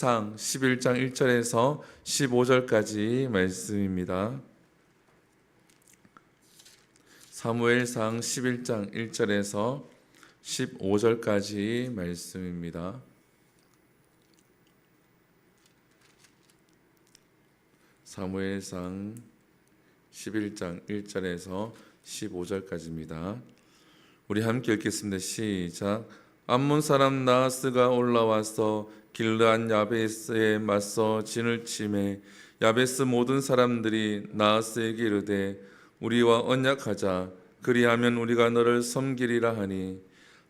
상 11장 1절에서 15절까지 말씀입니다. 사무엘상 11장 1절에서 15절까지 말씀입니다. 사무엘상 11장 1절에서 15절까지입니다. 우리 함께 읽겠습니다. 시작. 암몬 사람 나하스가 올라와서 길르앗 야베스에 맞서 진을 치매 야베스 모든 사람들이 나하스에게 이르되 우리와 언약하자 그리하면 우리가 너를 섬기리라 하니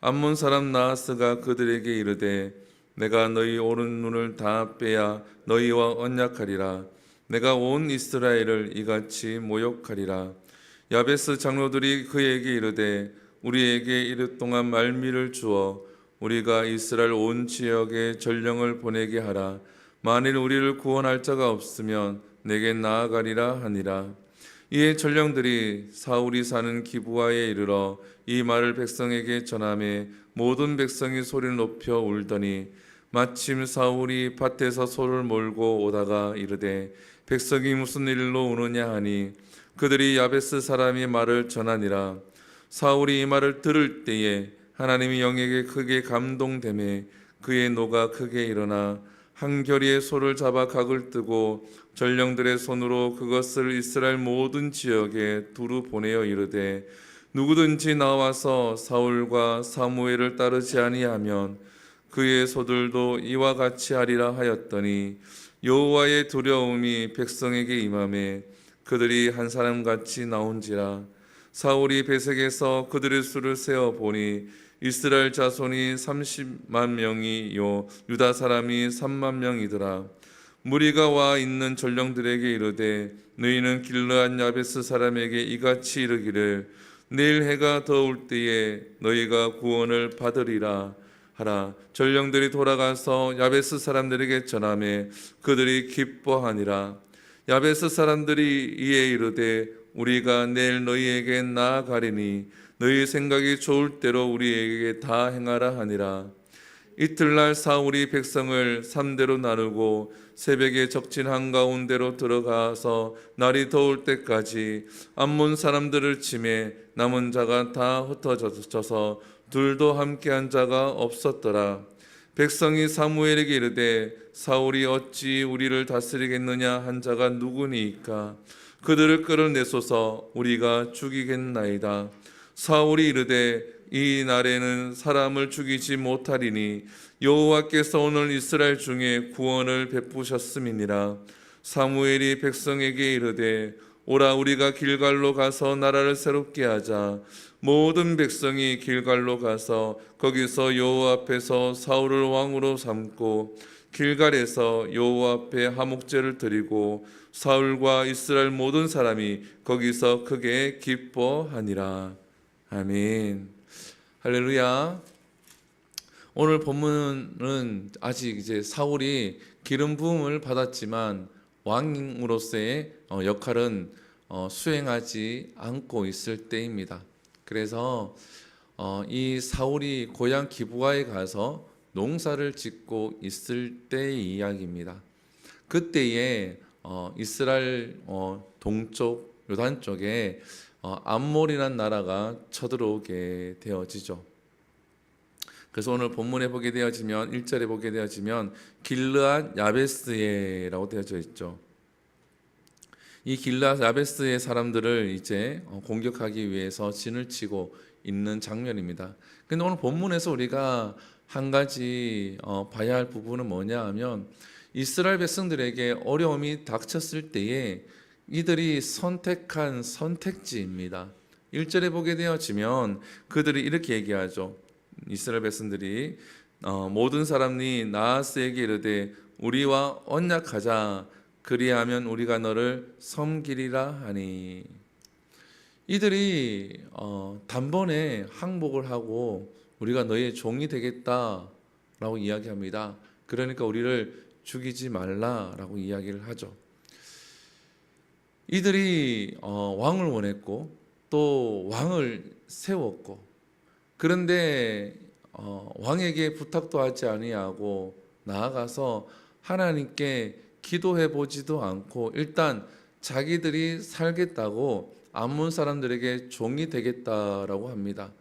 암몬 사람 나하스가 그들에게 이르되 내가 너희 오른 눈을 다 빼야 너희와 언약하리라. 내가 온 이스라엘을 이같이 모욕하리라. 야베스 장로들이 그에게 이르되 우리에게 이르 동안 말미를 주어 우리가 이스라엘 온 지역에 전령을 보내게 하라. 만일 우리를 구원할 자가 없으면 내게 나아가리라 하니라. 이에 전령들이 사울이 사는 기브아에 이르러 이 말을 백성에게 전하매 모든 백성이 소리를 높여 울더니 마침 사울이 밭에서 소를 몰고 오다가 이르되 백성이 무슨 일로 우느냐 하니 그들이 야베스 사람이 말을 전하니라. 사울이 이 말을 들을 때에 하나님이 영에게 크게 감동되매 그의 노가 크게 일어나 한 겨리의 소를 잡아 각을 뜨고 전령들의 손으로 그것을 이스라엘 모든 지역에 두루 보내어 이르되 누구든지 나와서 사울과 사무엘을 따르지 아니하면 그의 소들도 이와 같이 하리라 하였더니 여호와의 두려움이 백성에게 임하매 그들이 한 사람같이 나온지라. 사울이 베색에서 그들의 수를 세어 보니 이스라엘 자손이 30만 명이요 유다 사람이 3만 명이더라. 무리가 와 있는 전령들에게 이르되 너희는 길르앗 야베스 사람에게 이같이 이르기를 내일 해가 더울 때에 너희가 구원을 받으리라 하라. 전령들이 돌아가서 야베스 사람들에게 전하매 그들이 기뻐하니라. 야베스 사람들이 이에 이르되 우리가 내일 너희에게 나아가리니 너희 생각이 좋을 대로 우리에게 다 행하라 하니라. 이틀날 사울이 백성을 3대로 나누고 새벽에 적진 한가운데로 들어가서 날이 더울 때까지 암몬 사람들을 치매 남은 자가 다 흩어져서 둘도 함께한 자가 없었더라. 백성이 사무엘에게 이르되 사울이 어찌 우리를 다스리겠느냐 한 자가 누구니이까 그들을 끌어내소서 우리가 죽이겠나이다. 사울이 이르되 이 날에는 사람을 죽이지 못하리니 여호와께서 오늘 이스라엘 중에 구원을 베푸셨음이니라. 사무엘이 백성에게 이르되 오라 우리가 길갈로 가서 나라를 새롭게 하자. 모든 백성이 길갈로 가서 거기서 여호와 앞에서 사울을 왕으로 삼고 길갈에서 여호와 앞에 화목제를 드리고 사울과 이스라엘 모든 사람이 거기서 크게 기뻐하니라. 아멘. 할렐루야. 오늘 본문은 아직 이제 사울이 기름 부음을 받았지만 왕으로서의 역할은 수행하지 않고 있을 때입니다. 그래서 이 사울이 고향 기브아에 가서 농사를 짓고 있을 때의 이야기입니다. 그때에 이스라엘 동쪽 요단 쪽에 암몬이라는 나라가 쳐들어오게 되어지죠. 그래서 오늘 본문에 보게 되어지면 1절에 보게 되어지면 길르앗 야베스에라고 되어져 있죠. 이 길르앗 야베스의 사람들을 이제 공격하기 위해서 진을 치고 있는 장면입니다. 근데 오늘 본문에서 우리가 한 가지 봐야 할 부분은 뭐냐 하면 이스라엘 백성들에게 어려움이 닥쳤을 때에 이들이 선택한 선택지입니다. 1절에 보게 되어지면 그들이 이렇게 얘기하죠. 이스라엘 백성들이 모든 사람이 나하스에게 이르되 우리와 언약하자 그리하면 우리가 너를 섬기리라 하니. 이들이 단번에 항복을 하고 우리가 너의 종이 되겠다라고 이야기합니다. 그러니까 우리를 죽이지 말라라고 이야기를 하죠. 이들이 왕을 원했고 또 왕을 세웠고 그런데 왕에게 부탁도 하지 아니하고 나아가서 하나님께 기도해 보지도 않고 일단 자기들이 살겠다고 암몬 사람들에게 종이 되겠다라고 합니다.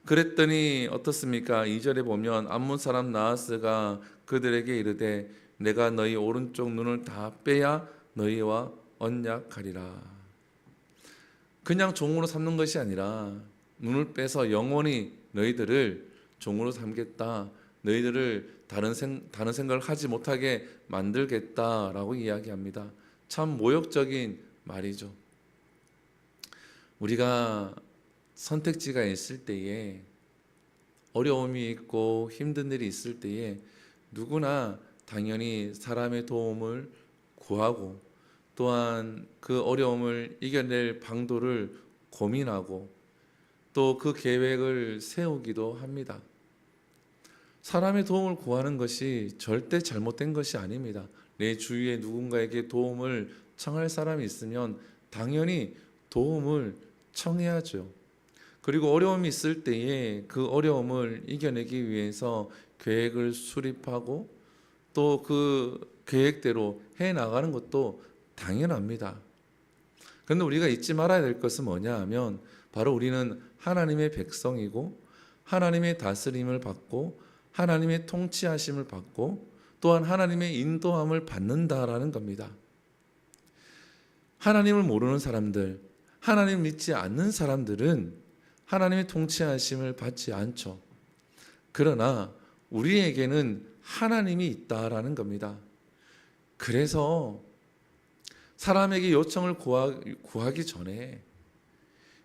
그랬더니 어떻습니까? 2절에 보면 암몬 사람 나하스가 그들에게 이르되 내가 너희 오른쪽 눈을 다 빼야 너희와 언약하리라. 그냥 종으로 삼는 것이 아니라 눈을 빼서 영원히 너희들을 종으로 삼겠다. 너희들을 다른 생각을 하지 못하게 만들겠다라고 이야기합니다. 참 모욕적인 말이죠. 우리가 선택지가 있을 때에 어려움이 있고 힘든 일이 있을 때에 누구나 당연히 사람의 도움을 구하고 또한 그 어려움을 이겨낼 방도를 고민하고 또 그 계획을 세우기도 합니다. 사람의 도움을 구하는 것이 절대 잘못된 것이 아닙니다. 내 주위에 누군가에게 도움을 청할 사람이 있으면 당연히 도움을 청해야죠. 그리고 어려움이 있을 때에 그 어려움을 이겨내기 위해서 계획을 수립하고 또 그 계획대로 해 나가는 것도 당연합니다. 그런데 우리가 잊지 말아야 될 것은 뭐냐 하면 바로 우리는 하나님의 백성이고 하나님의 다스림을 받고 하나님의 통치하심을 받고 또한 하나님의 인도함을 받는다라는 겁니다. 하나님을 모르는 사람들, 하나님을 믿지 않는 사람들은 하나님의 통치하심을 받지 않죠. 그러나 우리에게는 하나님이 있다라는 겁니다. 그래서 사람에게 요청을 구하기 전에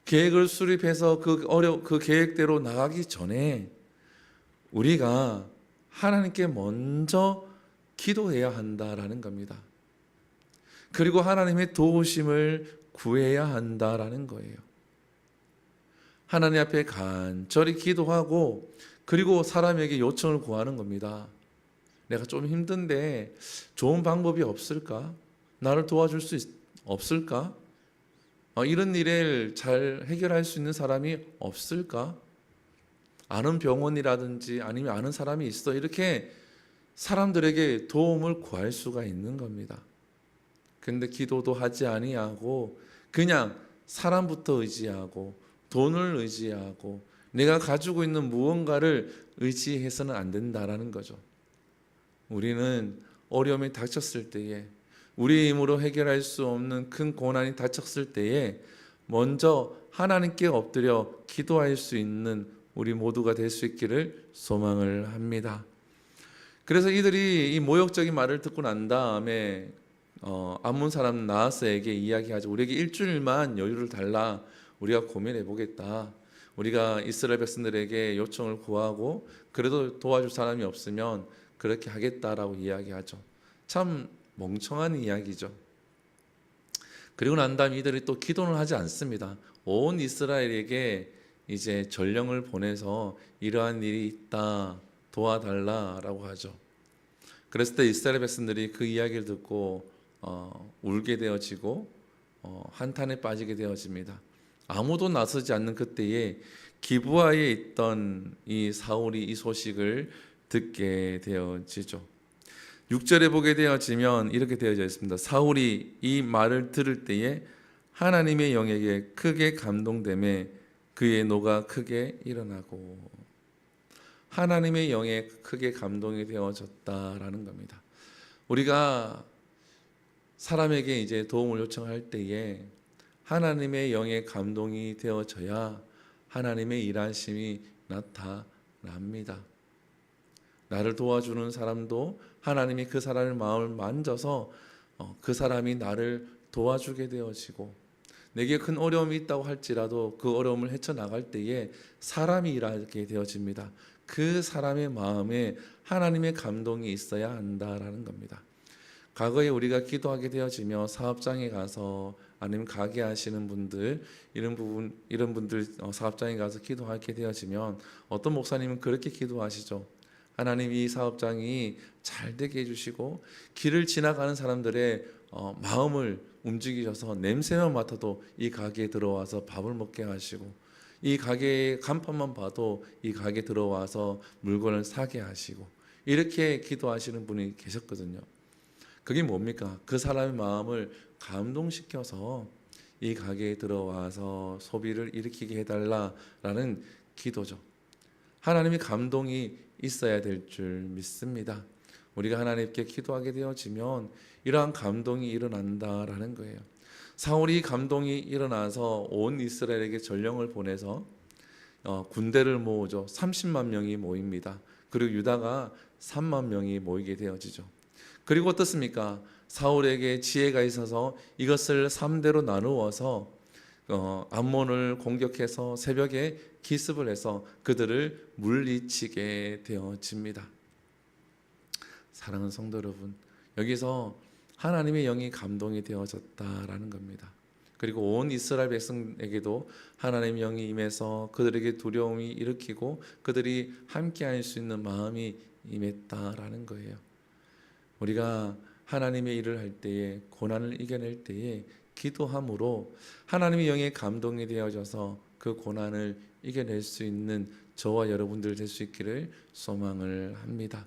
계획을 수립해서 그 계획대로 나가기 전에 우리가 하나님께 먼저 기도해야 한다라는 겁니다. 그리고 하나님의 도우심을 구해야 한다라는 거예요. 하나님 앞에 간절히 기도하고 그리고 사람에게 요청을 구하는 겁니다. 내가 좀 힘든데 좋은 방법이 없을까? 나를 도와줄 수 없을까? 이런 일을 잘 해결할 수 있는 사람이 없을까? 아는 병원이라든지 아니면 아는 사람이 있어. 이렇게 사람들에게 도움을 구할 수가 있는 겁니다. 근데 기도도 하지 아니하고 그냥 사람부터 의지하고 돈을 의지하고 내가 가지고 있는 무언가를 의지해서는 안 된다라는 거죠. 우리는 어려움이 닥쳤을 때에 우리의 힘으로 해결할 수 없는 큰 고난이 닥쳤을 때에 먼저 하나님께 엎드려 기도할 수 있는 우리 모두가 될 수 있기를 소망을 합니다. 그래서 이들이 이 모욕적인 말을 듣고 난 다음에 암몬 사람 나하스에게 이야기하죠. 우리에게 일주일만 여유를 달라. 우리가 고민해 보겠다. 우리가 이스라엘 백성들에게 요청을 구하고 그래도 도와줄 사람이 없으면 그렇게 하겠다라고 이야기하죠. 참 멍청한 이야기죠. 그리고 난 다음 이들이 또 기도는 하지 않습니다. 온 이스라엘에게 이제 전령을 보내서 이러한 일이 있다 도와달라라고 하죠. 그랬을 때 이스라엘 백성들이 그 이야기를 듣고 울게 되어지고 한탄에 빠지게 되어집니다. 아무도 나서지 않는 그때에 기브아에 있던 이 사울이 이 소식을 듣게 되어지죠. 6절에 보게 되어지면 이렇게 되어져 있습니다. 사울이 이 말을 들을 때에 하나님의 영에게 크게 감동되매 그의 노가 크게 일어나고 하나님의 영에 크게 감동이 되어졌다라는 겁니다. 우리가 사람에게 이제 도움을 요청할 때에 하나님의 영에 감동이 되어져야 하나님의 일하심이 나타납니다. 나를 도와주는 사람도 하나님이 그 사람의 마음을 만져서 그 사람이 나를 도와주게 되어지고 내게 큰 어려움이 있다고 할지라도 그 어려움을 헤쳐나갈 때에 사람이 일하게 되어집니다. 그 사람의 마음에 하나님의 감동이 있어야 한다라는 겁니다. 과거에 우리가 기도하게 되어지며 사업장에 가서 아니면 가게 하시는 분들 이런 분들 사업장에 가서 기도하게 되어지면 어떤 목사님은 그렇게 기도하시죠. 하나님 이 사업장이 잘 되게 해주시고 길을 지나가는 사람들의 마음을 움직이셔서 냄새만 맡아도 이 가게에 들어와서 밥을 먹게 하시고 이 가게의 간판만 봐도 이 가게에 들어와서 물건을 사게 하시고 이렇게 기도하시는 분이 계셨거든요. 그게 뭡니까? 그 사람의 마음을 감동시켜서 이 가게에 들어와서 소비를 일으키게 해달라라는 기도죠. 하나님이 감동이 있어야 될 줄 믿습니다. 우리가 하나님께 기도하게 되어지면 이러한 감동이 일어난다라는 거예요. 사울이 감동이 일어나서 온 이스라엘에게 전령을 보내서 군대를 모으죠. 30만 명이 모입니다. 그리고 유다가 3만 명이 모이게 되어지죠. 그리고 어떻습니까? 사울에게 지혜가 있어서 이것을 3대로 나누어서 암몬을 공격해서 새벽에 기습을 해서 그들을 물리치게 되어집니다. 사랑하는 성도 여러분, 여기서 하나님의 영이 감동이 되어졌다라는 겁니다. 그리고 온 이스라엘 백성에게도 하나님의 영이 임해서 그들에게 두려움이 일으키고 그들이 함께할 수 있는 마음이 임했다라는 거예요. 우리가 하나님의 일을 할 때에, 고난을 이겨낼 때에 기도함으로 하나님의 영에 감동이 되어져서 그 고난을 이겨낼 수 있는 저와 여러분들 될 수 있기를 소망을 합니다.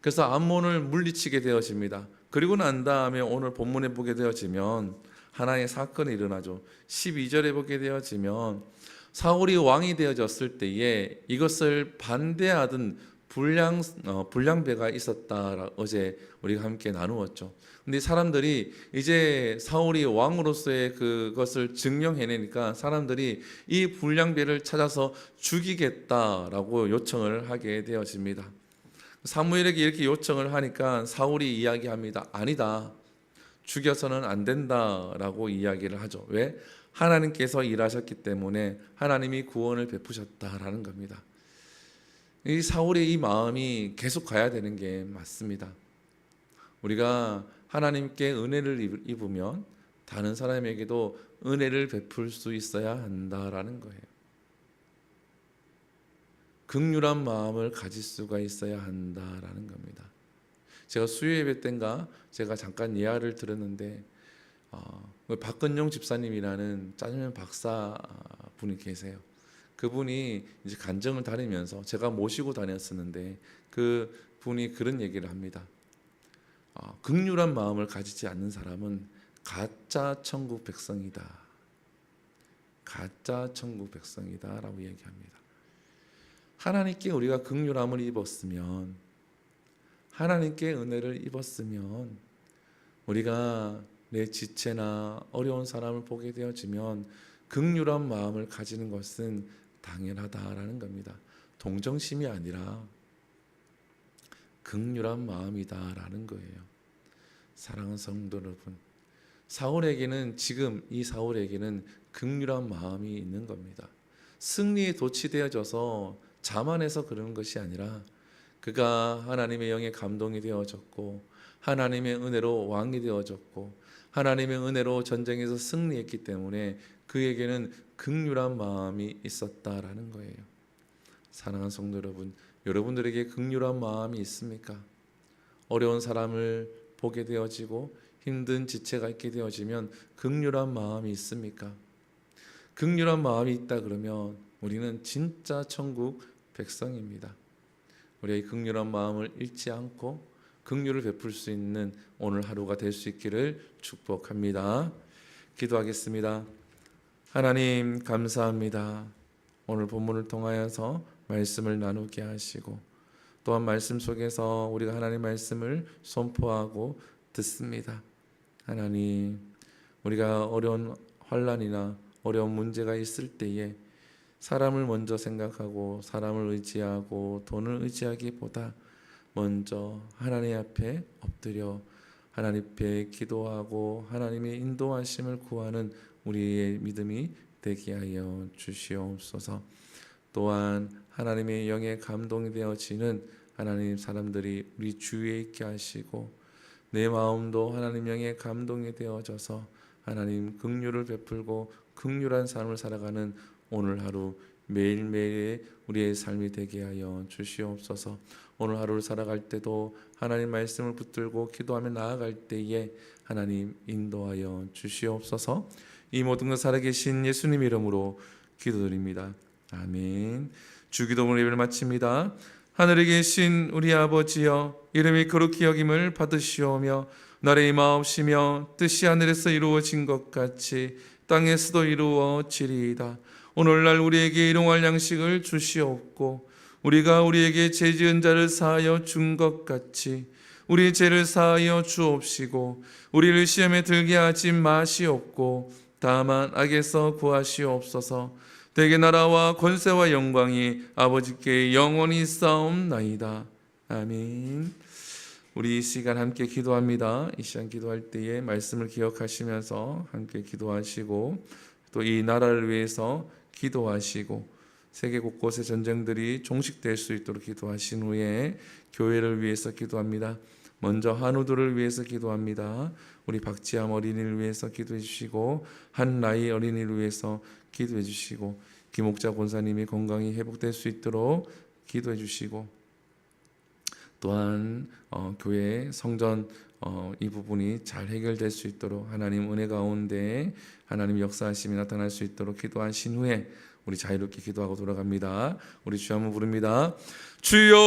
그래서 암몬을 물리치게 되어집니다. 그리고 난 다음에 오늘 본문에 보게 되어지면 하나의 사건이 일어나죠. 12절에 보게 되어지면 사울이 왕이 되어졌을 때에 이것을 반대하던 불량배가 있었다. 어제 우리가 함께 나누었죠. 근데 사람들이 이제 사울이 왕으로서의 그것을 증명해내니까 사람들이 이 불량배를 찾아서 죽이겠다라고 요청을 하게 되어집니다. 사무엘에게 이렇게 요청을 하니까 사울이 이야기합니다. 아니다. 죽여서는 안 된다라고 이야기를 하죠. 왜? 하나님께서 일하셨기 때문에 하나님이 구원을 베푸셨다라는 겁니다. 이 사울의 이 마음이 계속 가야 되는 게 맞습니다. 우리가 하나님께 은혜를 입으면 다른 사람에게도 은혜를 베풀 수 있어야 한다라는 거예요. 긍휼한 마음을 가질 수가 있어야 한다라는 겁니다. 제가 수요예배 때인가 제가 잠깐 예화를 들었는데 박근용 집사님이라는 짜장면 박사 분이 계세요. 그분이 이제 간증을 다니면서 제가 모시고 다녔었는데 그 분이 그런 얘기를 합니다. 긍휼한 마음을 가지지 않는 사람은 가짜 천국 백성이다. 가짜 천국 백성이다라고 얘기합니다. 하나님께 우리가 긍휼함을 입었으면, 하나님께 은혜를 입었으면 우리가 내 지체나 어려운 사람을 보게 되어지면 긍휼한 마음을 가지는 것은 당연하다라는 겁니다. 동정심이 아니라 긍휼한 마음이다라는 거예요. 사랑하는 성도 여러분, 지금 이 사울에게는 긍휼한 마음이 있는 겁니다. 승리에 도취되어져서 자만해서 그러는 것이 아니라 그가 하나님의 영에 감동이 되어졌고 하나님의 은혜로 왕이 되어졌고 하나님의 은혜로 전쟁에서 승리했기 때문에 그에게는 긍휼한 마음이 있었다라는 거예요. 사랑하는 성도 여러분, 여러분들에게 긍휼한 마음이 있습니까? 어려운 사람을 보게 되어지고 힘든 지체가 있게 되어지면 긍휼한 마음이 있습니까? 긍휼한 마음이 있다 그러면 우리는 진짜 천국 백성입니다. 우리의 긍휼한 마음을 잃지 않고 긍휼을 베풀 수 있는 오늘 하루가 될 수 있기를 축복합니다. 기도하겠습니다. 하나님 감사합니다. 오늘 본문을 통하여서 말씀을 나누게 하시고 또한 말씀 속에서 우리가 하나님 말씀을 선포하고 듣습니다. 하나님, 우리가 어려운 환난이나 어려운 문제가 있을 때에 사람을 먼저 생각하고 사람을 의지하고 돈을 의지하기보다 먼저 하나님 앞에 엎드려 하나님 앞에 기도하고 하나님의 인도하심을 구하는 우리의 믿음이 되게 하여 주시옵소서. 또한 하나님의 영에 감동이 되어지는 하나님 사람들이 우리 주위에 있게 하시고 내 마음도 하나님 영에 감동이 되어져서 하나님 긍휼을 베풀고 긍휼한 삶을 살아가는 오늘 하루 매일매일의 우리의 삶이 되게 하여 주시옵소서. 오늘 하루를 살아갈 때도 하나님 말씀을 붙들고 기도하며 나아갈 때에 하나님 인도하여 주시옵소서. 이 모든 것 살아계신 예수님 이름으로 기도드립니다. 아멘. 주기도문 예배를 마칩니다. 하늘에 계신 우리 아버지여, 이름이 거룩히 여김을 받으시오며 나라의 마옵시며 뜻이 하늘에서 이루어진 것 같이 땅에서도 이루어지리이다. 오늘날 우리에게 일용할 양식을 주시옵고 우리가 우리에게 죄 지은 자를 사하여 준 것 같이 우리 죄를 사하여 주옵시고 우리를 시험에 들게 하지 마시옵고 다만 악에서 구하시옵소서. 대개 나라와 권세와 영광이 아버지께 영원히 있사옵나이다. 아멘. 우리 이 시간 함께 기도합니다. 이 시간 기도할 때에 말씀을 기억하시면서 함께 기도하시고 또 이 나라를 위해서 기도하시고 세계 곳곳의 전쟁들이 종식될 수 있도록 기도하신 후에 교회를 위해서 기도합니다. 먼저 한우들을 위해서 기도합니다. 우리 박지암 어린이를 위해서 기도해 주시고 한나희 어린이를 위해서 기도해 주시고 김옥자 권사님이 건강히 회복될 수 있도록 기도해 주시고 또한 교회 성전 이 부분이 잘 해결될 수 있도록 하나님 은혜 가운데 하나님 역사하심이 나타날 수 있도록 기도하신 후에 우리 자유롭게 기도하고 돌아갑니다. 우리 주 한번 부릅니다. 주여